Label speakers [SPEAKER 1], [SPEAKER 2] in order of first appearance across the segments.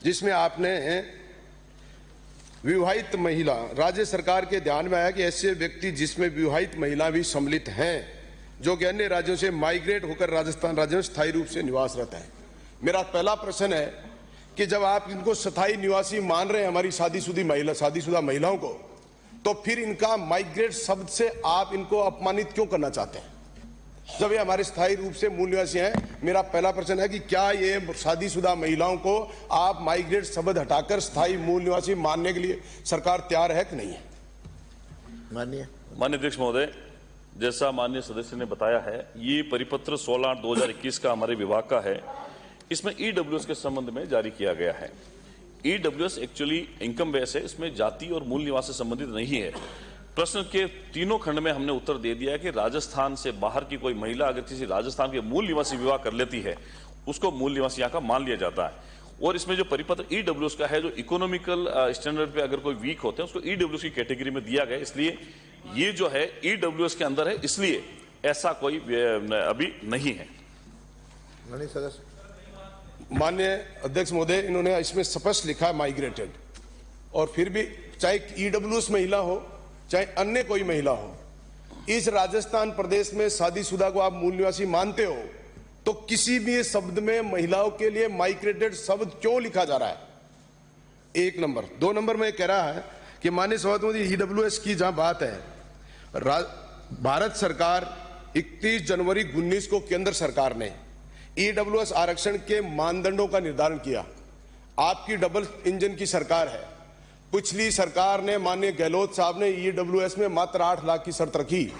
[SPEAKER 1] जिसमें आपने विवाहित महिला, राज्य सरकार के ध्यान में आया कि ऐसे व्यक्ति जिसमें विवाहित महिला भी सम्मिलित हैं जो कि अन्य राज्यों से माइग्रेट होकर राजस्थान राज्य में स्थायी रूप से निवासरत है। मेरा पहला प्रश्न है कि जब आप इनको स्थायी निवासी मान रहे हैं हमारी शादीशुदा महिलाओं को, तो फिर इनका माइग्रेट शब्द से आप इनको अपमानित क्यों करना चाहते हैं जब ये हमारे स्थायी रूप से मूल निवासी हैं? मेरा पहला प्रश्न है कि क्या ये शादीशुदा महिलाओं को आप माइग्रेट शब्द हटाकर स्थायी मूल निवासी मानने के लिए सरकार तैयार है कि नहीं है?
[SPEAKER 2] माननीय
[SPEAKER 3] अध्यक्ष महोदय, जैसा माननीय सदस्य ने बताया है, ये परिपत्र 16/8/2021 का हमारे विभाग का है। इसमें ईडब्ल्यूएस के संबंध में जारी किया गया है। ईडब्ल्यूएस एक्चुअली इनकम बेस है, इसमें जाति और मूल निवास से संबंधित नहीं है। प्रश्न के तीनों खंड में हमने उत्तर दे दिया है कि राजस्थान से बाहर की कोई महिला अगर किसी राजस्थान के मूल निवासी विवाह कर लेती है, उसको मूल निवासी यहाँ का मान लिया जाता है। और इसमें जो परिपत्र ईडब्ल्यूएस का है, जो इकोनॉमिकल स्टैंडर्ड पे अगर कोई वीक होते हैं उसको ईडब्ल्यूएस की कैटेगरी में दिया गया, इसलिए ये जो है ईडब्ल्यूएस के अंदर है, इसलिए ऐसा कोई अभी नहीं है।
[SPEAKER 1] माननीय अध्यक्ष महोदय, इन्होंने इसमें स्पष्ट लिखा है माइग्रेटेड, और फिर भी चाहे ईडब्ल्यूएस महिला हो चाहे अन्य कोई महिला हो, इस राजस्थान प्रदेश में शादीशुदा को आप मूल निवासी मानते हो तो किसी भी शब्द में महिलाओं के लिए माइग्रेटेड शब्द क्यों लिखा जा रहा है? एक नंबर। 2 नंबर में कह रहा है कि माननीय सभापति, ईडब्ल्यूएस की जहां बात है, भारत सरकार 31 जनवरी 2019 को केंद्र सरकार ने ईडब्ल्यूएस आरक्षण के मानदंडों का निर्धारण किया। आपकी डबल इंजन की सरकार है। पिछली सरकार ने, माननीय गहलोत साहब ने ईडब्ल्यूएस में मात्र 8 लाख की शर्त रखी,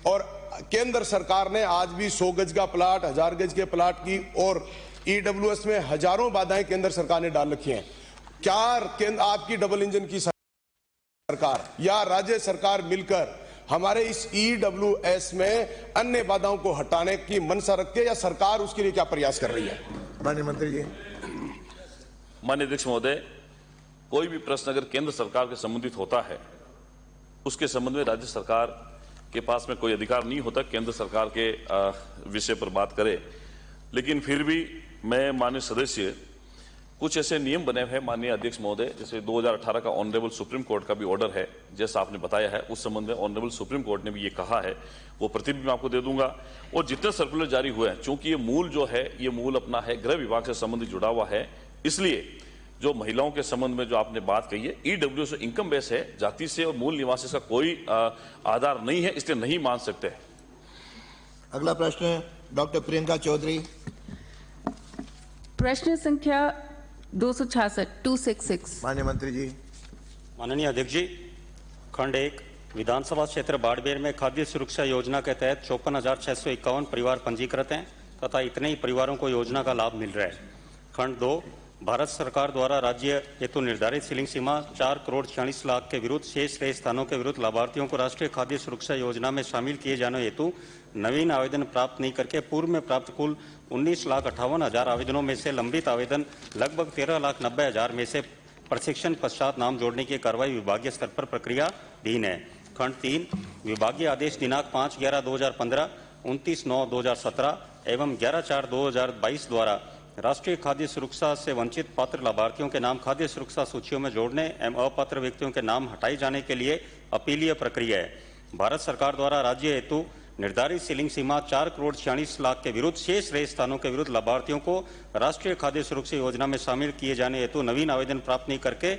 [SPEAKER 1] और केंद्र सरकार ने आज भी 100 गज का प्लाट, 1000 गज के प्लाट की और ईडब्ल्यूएस में हजारों बाधाएं केंद्र सरकार ने डाल रखी हैं। क्या आपकी डबल इंजन की सरकार या राज्य सरकार मिलकर हमारे इस ईडब्ल्यूएस में अन्य बाधाओं को हटाने की मंशा रखती है, या सरकार उसके लिए क्या प्रयास कर रही है?
[SPEAKER 2] माननीय मंत्री जी।
[SPEAKER 3] माननीय अध्यक्ष महोदय, कोई भी प्रश्न अगर केंद्र सरकार के संबंधित होता है, उसके संबंध में राज्य सरकार के पास में कोई अधिकार नहीं होता केंद्र सरकार के विषय पर बात करे। लेकिन फिर भी मैं, माननीय सदस्य, कुछ ऐसे नियम बने हुए हैं माननीय अध्यक्ष महोदय, जैसे 2018 का ऑनरेबल सुप्रीम कोर्ट का भी ऑर्डर है, जैसा आपने बताया है, उस संबंध में ऑनरेबल सुप्रीम कोर्ट ने भी ये कहा है, वो प्रति भी मैं आपको दे दूंगा। और जितने सर्कुलर जारी हुए हैं, चूंकि ये मूल जो है, ये मूल अपना है गृह विभाग से संबंधित जुड़ा हुआ है, इसलिए जो महिलाओं के संबंध में जो आपने बात कही है, ईडब्ल्यूएस इनकम बेस है, जाति से और मूल निवासी का कोई आधार नहीं है, इसलिए नहीं मान सकते।
[SPEAKER 2] अगला प्रश्न डॉक्टर प्रियंका चौधरी।
[SPEAKER 4] प्रश्न संख्या 266।
[SPEAKER 2] माननीय मंत्री जी।
[SPEAKER 5] माननीय अध्यक्ष जी, खंड 1 विधानसभा क्षेत्र बाड़मेर में खाद्य सुरक्षा योजना के तहत 54,651 परिवार पंजीकृत हैं तथा इतने ही परिवारों को योजना का लाभ मिल रहा है। खंड 2 भारत सरकार द्वारा राज्य हेतु निर्धारित सीलिंग सीमा 4,46,00,000 के विरुद्ध शेष रहे स्थानों के विरुद्ध लाभार्थियों को राष्ट्रीय खाद्य सुरक्षा योजना में शामिल किए जाने हेतु नवीन आवेदन प्राप्त नहीं करके पूर्व में प्राप्त कुल 19,58,000 आवेदनों में से लंबित आवेदन लगभग 13,90,000 में से प्रशिक्षण पश्चात नाम जोड़ने की कार्रवाई विभागीय स्तर पर प्रक्रियाधीन है। खंड 3 विभागीय आदेश दिनांक 5/11/2015, 29/9/2017 एवं 11/4/2022 द्वारा राष्ट्रीय खाद्य सुरक्षा से वंचित पात्र लाभार्थियों के नाम खाद्य सुरक्षा सूचियों में जोड़ने एवं अपात्र व्यक्तियों के नाम हटाए जाने के लिए अपीलीय प्रक्रिया है। भारत सरकार द्वारा राज्य हेतु निर्धारित सीलिंग सीमा 4,46,00,000 के विरुद्ध शेष रहे स्थानों के विरुद्ध लाभार्थियों को राष्ट्रीय खाद्य सुरक्षा योजना में शामिल किए जाने हेतु नवीन आवेदन प्राप्त नहीं करके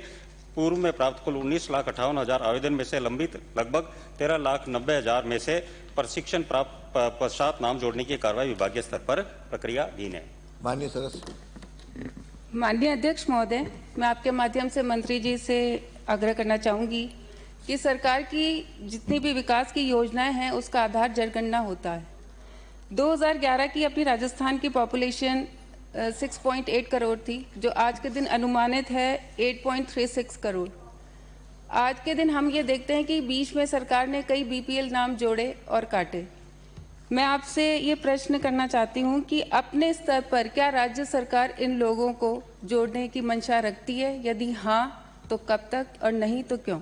[SPEAKER 5] पूर्व में प्राप्त कुल 19,58,000 आवेदन में से लंबित लगभग 13,90,000 में से प्रशिक्षण प्राप्त पश्चात नाम जोड़ने की कार्रवाई विभागीय स्तर पर प्रक्रियाधीन है।
[SPEAKER 2] माननीय सदस्य।
[SPEAKER 4] माननीय अध्यक्ष महोदय, मैं आपके माध्यम से मंत्री जी से आग्रह करना चाहूंगी कि सरकार की जितनी भी विकास की योजनाएं हैं उसका आधार जनगणना होता है। 2011 की अपनी राजस्थान की पॉपुलेशन 6.8 करोड़ थी, जो आज के दिन अनुमानित है 8.36 करोड़। आज के दिन हम ये देखते हैं कि बीच में सरकार ने कई बीपीएल नाम जोड़े और काटे। मैं आपसे ये प्रश्न करना चाहती हूँ कि अपने स्तर पर क्या राज्य सरकार इन लोगों को जोड़ने की मंशा रखती है? यदि हाँ तो कब तक, और नहीं तो क्यों?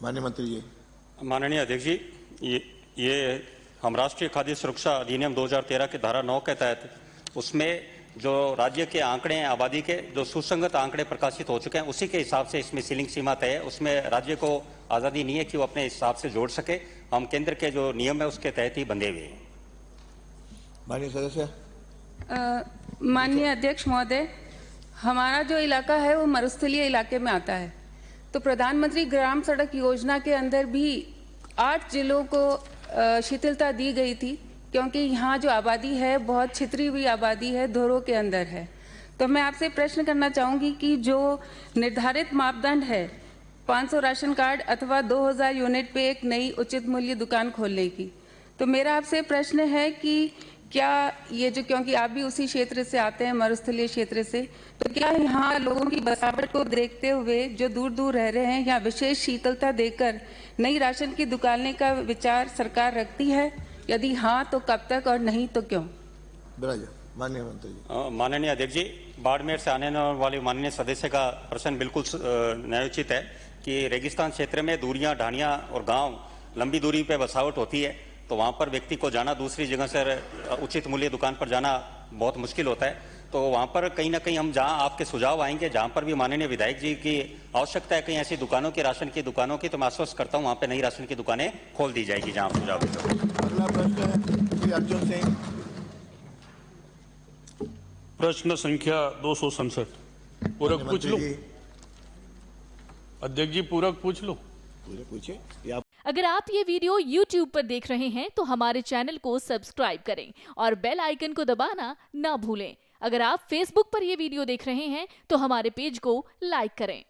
[SPEAKER 2] माननीय मंत्री जी।
[SPEAKER 5] माननीय अध्यक्ष जी, ये हम राष्ट्रीय खाद्य सुरक्षा अधिनियम 2013 के धारा 9 के तहत उसमें जो राज्य के आंकड़े हैं आबादी के, जो सुसंगत आंकड़े प्रकाशित हो चुके हैं, उसी के हिसाब से इसमें सीलिंग सीमा तय है। उसमें राज्य को आज़ादी नहीं है कि वो अपने हिसाब से जोड़ सके। हम केंद्र के जो नियम है उसके तहत ही बंधे हुए हैं।
[SPEAKER 2] माननीय सदस्य।
[SPEAKER 4] माननीय अध्यक्ष महोदय, हमारा जो इलाका है वो मरुस्थलीय इलाके में आता है, तो प्रधानमंत्री ग्राम सड़क योजना के अंदर भी 8 जिलों को शिथिलता दी गई थी, क्योंकि यहाँ जो आबादी है बहुत छितरी हुई आबादी है, धोरों के अंदर है। तो मैं आपसे प्रश्न करना चाहूँगी कि जो निर्धारित मापदंड है 500 राशन कार्ड अथवा 2000 यूनिट पे एक नई उचित मूल्य दुकान खोलने की, तो मेरा आपसे प्रश्न है कि क्या ये जो, क्योंकि आप भी उसी क्षेत्र से आते हैं, मरुस्थलीय क्षेत्र से, तो क्या यहाँ लोगों की बसावट को देखते हुए जो दूर दूर रह रहे हैं, यहाँ विशेष शीतलता देकर नई राशन की दुकानें का विचार सरकार रखती है? यदि हाँ तो कब तक और नहीं तो क्यों?
[SPEAKER 2] माननीय मंत्री जी।
[SPEAKER 5] माननीय अध्यक्ष जी, बाड़मेर से आने वाले माननीय सदस्य का प्रश्न बिल्कुल न्यायोचित है कि रेगिस्तान क्षेत्र में दूरियां, ढाणियां और गांव लंबी दूरी पे बसावट होती है, तो वहां पर व्यक्ति को जाना, दूसरी जगह से उचित मूल्य दुकान पर जाना बहुत मुश्किल होता है। तो वहां पर कहीं ना कहीं हम जहां आपके सुझाव आएंगे, जहां पर भी माननीय विधायक जी की आवश्यकता है कहीं ऐसी दुकानों की, राशन की दुकानों की, तो मैं आश्वस्त करता हूं वहां पर नई राशन की दुकानें खोल दी जाएगी जहां आप सुझाव देते।
[SPEAKER 2] अगला प्रश्न है श्री अर्जुन सिंह।
[SPEAKER 6] प्रश्न संख्या 267। पूरक पूछ लो अध्यक्ष जी, पूरक पूछ लो।
[SPEAKER 2] पूछिए।
[SPEAKER 7] अगर आप ये वीडियो YouTube पर देख रहे हैं तो हमारे चैनल को सब्सक्राइब करें और बेल आइकन को दबाना ना भूलें। अगर आप Facebook पर ये वीडियो देख रहे हैं तो हमारे पेज को लाइक करें।